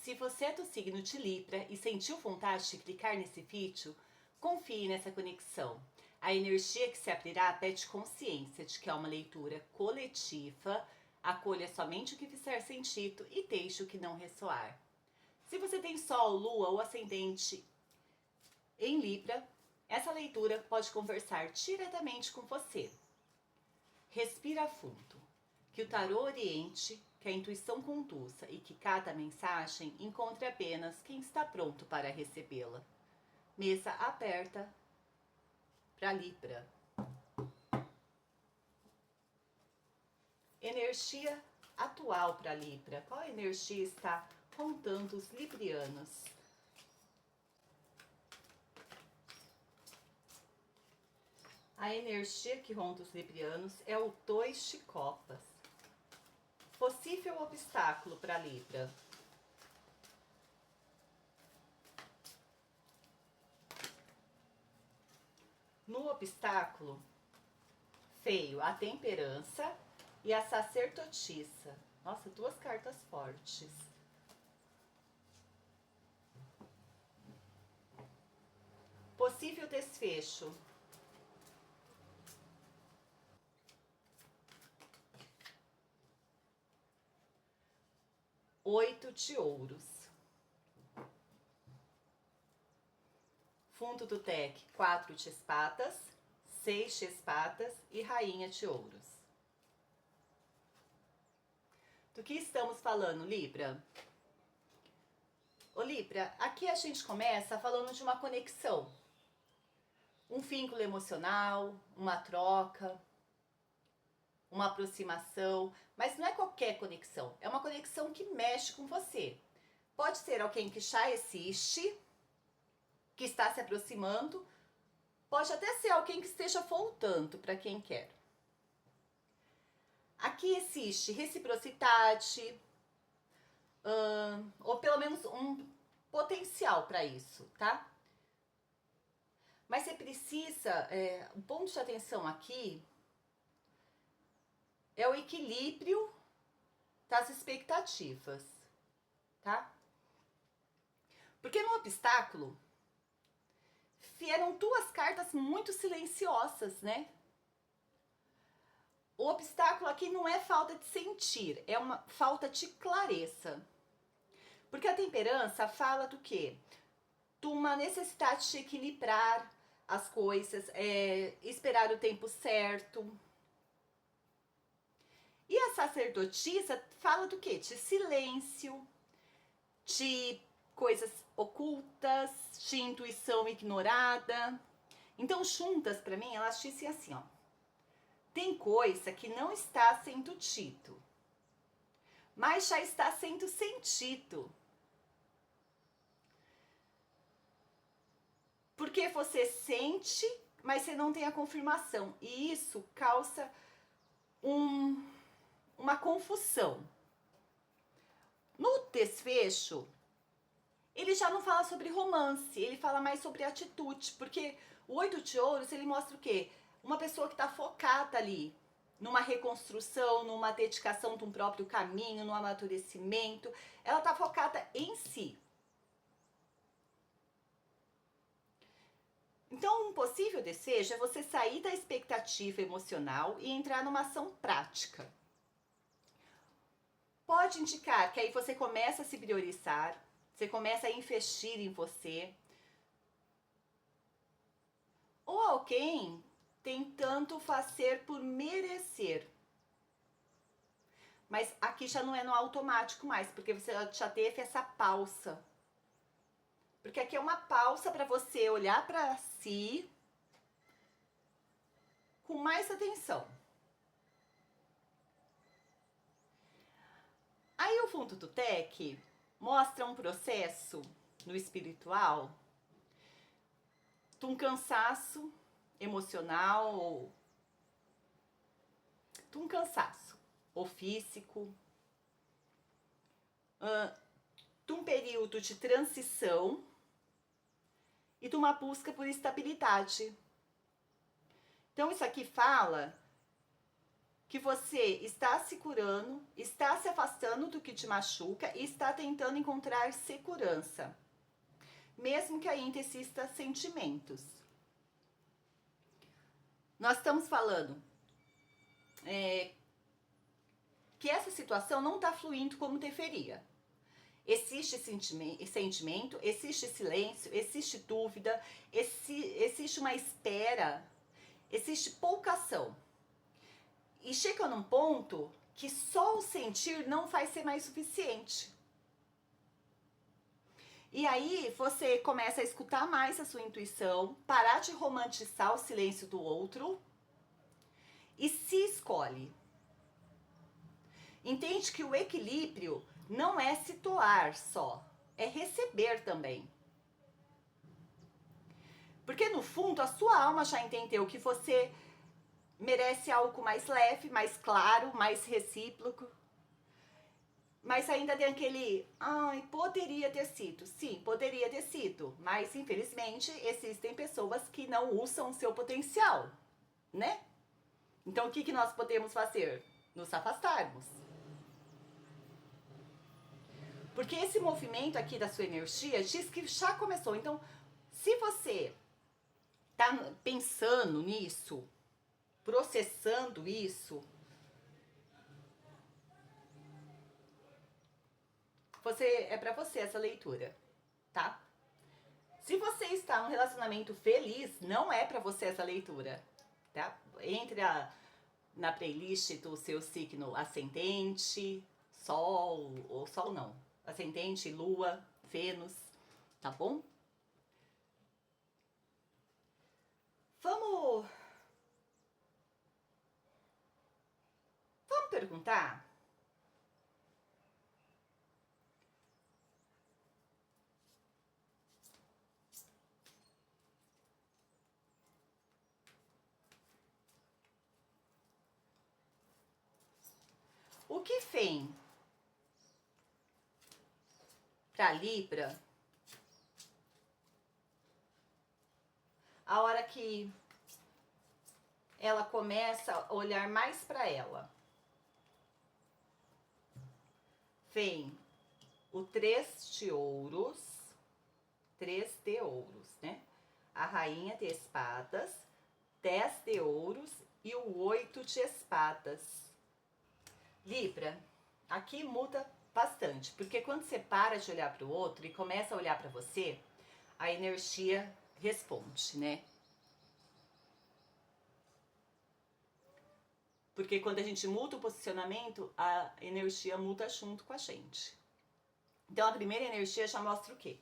Se você é do signo de Libra e sentiu vontade de clicar nesse vídeo, confie nessa conexão. A energia que se abrirá pede consciência de que é uma leitura coletiva, acolha somente o que fizer sentido e deixe o que não ressoar. Se você tem Sol, Lua ou Ascendente em Libra, essa leitura pode conversar diretamente com você. Respira fundo, que o tarô oriente, que a intuição conduza e que cada mensagem encontre apenas quem está pronto para recebê-la. Mesa aberta para Libra. Energia atual para Libra. Qual energia está rondando os librianos? A energia que ronda os librianos é o 2 de copas. Possível obstáculo para Libra. No obstáculo, feio, a temperança e a sacerdotisa. Nossa, duas cartas fortes. Possível desfecho. Oito de ouros. Fundo do deck, 4 de espadas, 6 de espadas e rainha de ouros. Do que estamos falando, Libra? Ô Libra, aqui a gente começa falando de uma conexão. Um vínculo emocional, uma troca, uma aproximação, mas não é qualquer conexão, é uma conexão que mexe com você. Pode ser alguém que já existe, que está se aproximando, pode até ser alguém que esteja voltando para quem quer. Aqui existe reciprocidade, ou pelo menos um potencial para isso, tá? Mas você precisa, o ponto de atenção aqui é o equilíbrio das expectativas, tá? Porque no obstáculo vieram duas cartas muito silenciosas, né? O obstáculo aqui não é falta de sentir, é uma falta de clareza. Porque a temperança fala do quê? De uma necessidade de equilibrar as coisas, esperar o tempo certo. E a sacerdotisa fala do quê? De silêncio, de coisas ocultas, de intuição ignorada. Então, juntas, para mim, elas dizem assim, ó. Tem coisa que não está sendo dito, mas já está sendo sentido. Porque você sente, mas você não tem a confirmação. E isso causa uma confusão. No desfecho, ele já não fala sobre romance, ele fala mais sobre atitude, porque o 8 de ouros, ele mostra o quê? Uma pessoa que está focada ali, numa reconstrução, numa dedicação de um próprio caminho, no amadurecimento, ela está focada em si. Então, um possível desejo é você sair da expectativa emocional e entrar numa ação prática. Pode indicar que aí você começa a se priorizar, você começa a investir em você. Ou alguém tentando fazer por merecer. Mas aqui já não é no automático mais, porque você já teve essa pausa. Porque aqui é uma pausa para você olhar para si com mais atenção. Aí o fundo do deck mostra um processo no espiritual de um cansaço emocional, ou de um cansaço, ou físico, de um período de transição e de uma busca por estabilidade. Então isso aqui fala que você está se curando, está se afastando do que te machuca e está tentando encontrar segurança, mesmo que ainda existam sentimentos. Nós estamos falando que essa situação não está fluindo como deveria. Existe sentimento, existe silêncio, existe dúvida, existe uma espera, existe pouca ação. E chega num ponto que só o sentir não vai ser mais suficiente. E aí você começa a escutar mais a sua intuição, parar de romantizar o silêncio do outro e se escolhe. Entende que o equilíbrio não é se doar só, é receber também. Porque no fundo a sua alma já entendeu que você merece algo mais leve, mais claro, mais recíproco. Mas ainda tem aquele, poderia ter sido. Sim, poderia ter sido. Mas infelizmente existem pessoas que não usam o seu potencial, né? Então o que nós podemos fazer? Nos afastarmos. Porque esse movimento aqui da sua energia diz que já começou. Então, se você tá pensando nisso, processando isso, é pra você essa leitura, tá? Se você está num relacionamento feliz, não é pra você essa leitura, tá? Entre na playlist do seu signo ascendente, Sol, ou Sol não, ascendente, Lua, Vênus, tá bom? Vamos perguntar? O que vem para Libra a hora que ela começa a olhar mais para ela? Vem o 3 de ouros, 3 de ouros, né? A rainha de espadas, 10 de ouros e o 8 de espadas. Libra, aqui muda bastante, porque quando você para de olhar para o outro e começa a olhar para você, a energia responde, né? Porque quando a gente muda o posicionamento, a energia muda junto com a gente. Então a primeira energia já mostra o quê?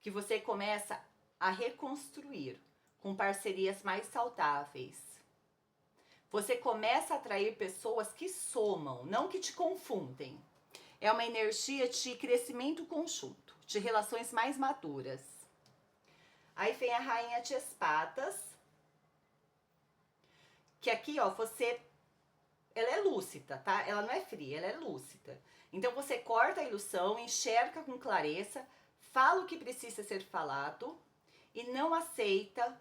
Que você começa a reconstruir com parcerias mais saudáveis. Você começa a atrair pessoas que somam, não que te confundem. É uma energia de crescimento conjunto, de relações mais maduras. Aí vem a rainha de espadas, que aqui, ó, ela é lúcida, tá? Ela não é fria, ela é lúcida. Então você corta a ilusão, enxerga com clareza, fala o que precisa ser falado e não aceita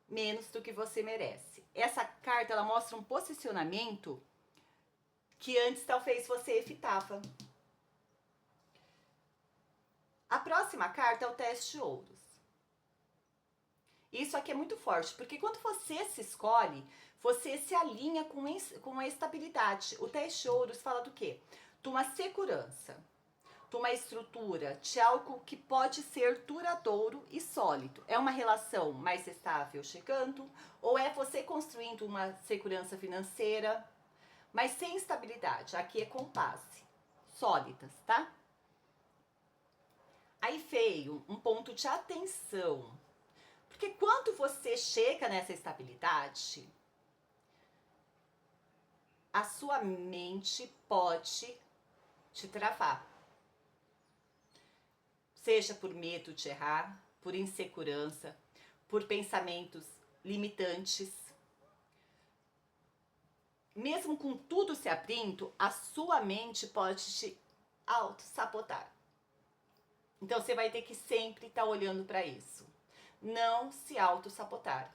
menos do que você merece. Essa carta, ela mostra um posicionamento que antes talvez você evitava. A próxima carta é o 10 de ouros. Isso aqui é muito forte, porque quando você se escolhe, você se alinha com a estabilidade. O 10 de ouros fala do quê? De uma segurança, de uma estrutura, de algo que pode ser duradouro e sólido. É uma relação mais estável chegando, ou é você construindo uma segurança financeira, mas sem estabilidade. Aqui é com base, sólidas, tá? Aí veio um ponto de atenção. Porque quando você chega nessa estabilidade, a sua mente pode te travar. Seja por medo de errar, por insegurança, por pensamentos limitantes. Mesmo com tudo se abrindo, a sua mente pode te auto-sabotar. Então você vai ter que sempre estar olhando para isso. Não se auto-sabotar.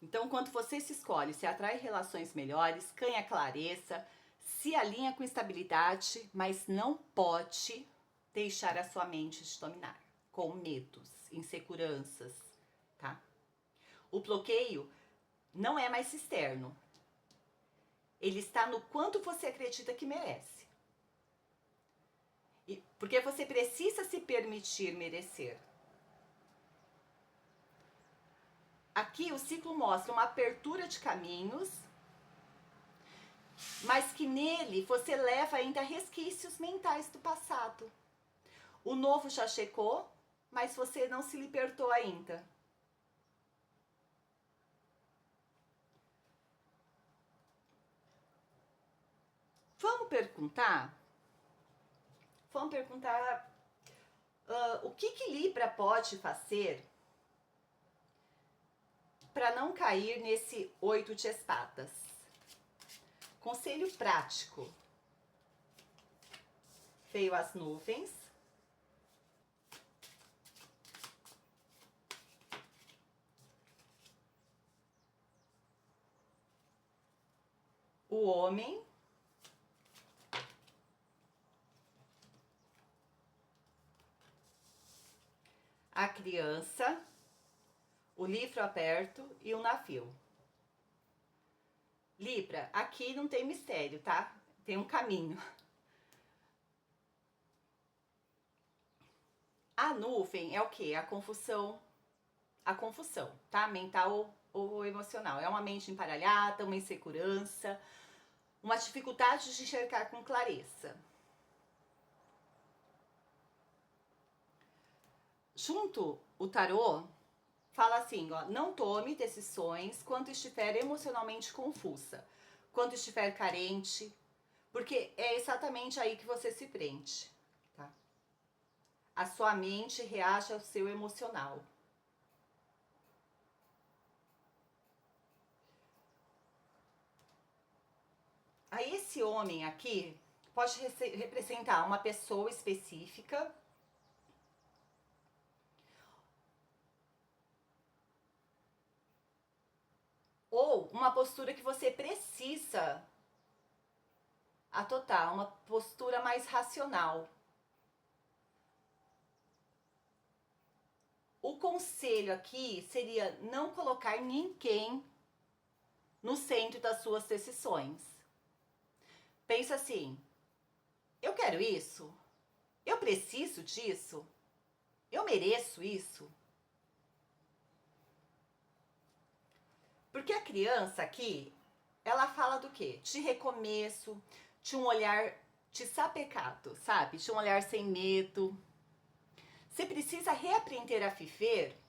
Então, quando você se escolhe, se atrai relações melhores, ganha clareza, se alinha com estabilidade, mas não pode deixar a sua mente te dominar com medos, inseguranças, tá? O bloqueio não é mais externo. Ele está no quanto você acredita que merece. Porque você precisa se permitir merecer. Aqui o ciclo mostra uma abertura de caminhos, mas que nele você leva ainda resquícios mentais do passado. O novo já chegou, mas você não se libertou ainda. Vamos perguntar o que Libra pode fazer para não cair nesse 8 de espadas. Conselho prático. Veio as nuvens. O homem. A criança. O livro aberto e o navio. Libra, aqui não tem mistério, tá? Tem um caminho. A nuvem é o quê? A confusão, tá? Mental ou emocional. É uma mente emparelhada, uma insegurança, uma dificuldade de enxergar com clareza. Junto, o tarô fala assim, ó, não tome decisões quando estiver emocionalmente confusa, quando estiver carente, porque é exatamente aí que você se prende, tá? A sua mente reage ao seu emocional. Aí esse homem aqui pode representar uma pessoa específica, ou uma postura que você precisa adotar, uma postura mais racional. O conselho aqui seria não colocar ninguém no centro das suas decisões. Pensa assim, eu quero isso? Eu preciso disso? Eu mereço isso? Porque a criança aqui, ela fala do quê? De recomeço, de um olhar desapegado, sabe? De um olhar sem medo. Você precisa reaprender a viver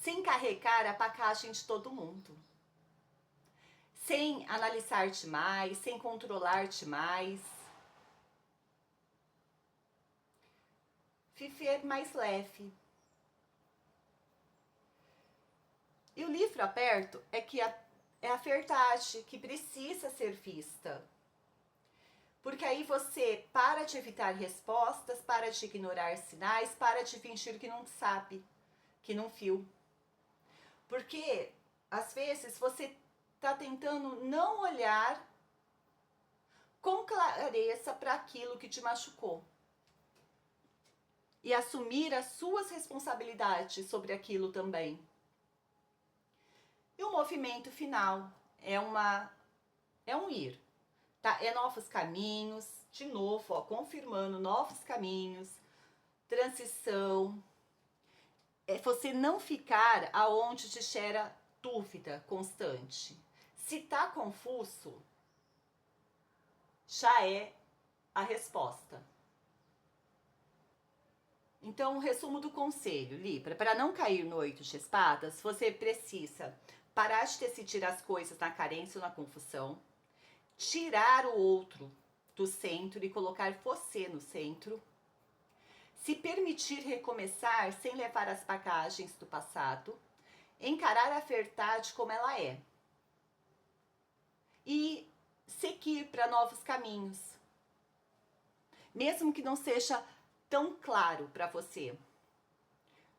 sem carregar a bagagem de todo mundo. Sem analisar demais, sem controlar demais. Viver mais leve. E o livro aberto é que é a verdade que precisa ser vista. Porque aí você para de evitar respostas, para de ignorar sinais, para de fingir que não sabe, que não viu. Porque, às vezes, você está tentando não olhar com clareza para aquilo que te machucou. E assumir as suas responsabilidades sobre aquilo também. E o movimento final é um ir, tá? É novos caminhos, de novo, ó, confirmando novos caminhos, transição. É você não ficar aonde te gera dúvida constante. Se tá confuso, já é a resposta. Então, o resumo do conselho, Libra, para não cair no 8 de espadas, você precisa parar de decidir as coisas na carência ou na confusão, tirar o outro do centro e colocar você no centro, se permitir recomeçar sem levar as bagagens do passado, encarar a verdade como ela é e seguir para novos caminhos, mesmo que não seja tão claro para você.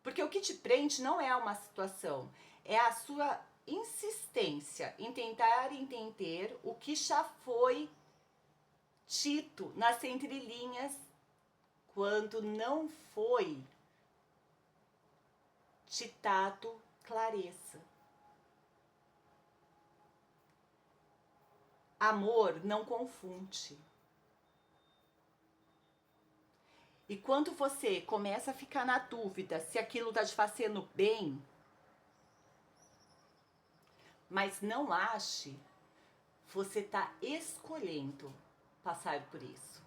Porque o que te prende não é uma situação, é a sua insistência em tentar entender o que já foi dito nas entrelinhas, quando não foi ditado clareza. Amor não confunde. E quando você começa a ficar na dúvida se aquilo está te fazendo bem, mas não ache, você está escolhendo passar por isso.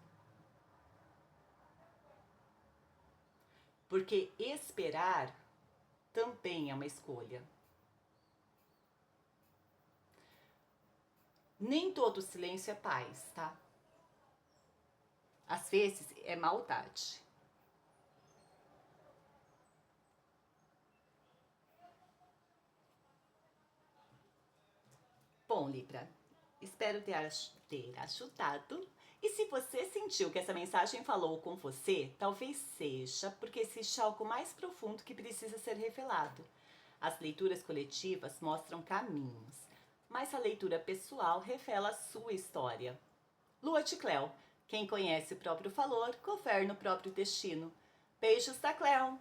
Porque esperar também é uma escolha. Nem todo silêncio é paz, tá? Às vezes é maldade. Bom, Libra, espero ter ajudado. E se você sentiu que essa mensagem falou com você, talvez seja porque existe algo mais profundo que precisa ser revelado. As leituras coletivas mostram caminhos, mas a leitura pessoal revela a sua história. Lua de Cleo. Quem conhece o próprio valor, governa o próprio destino. Beijos da Cleo!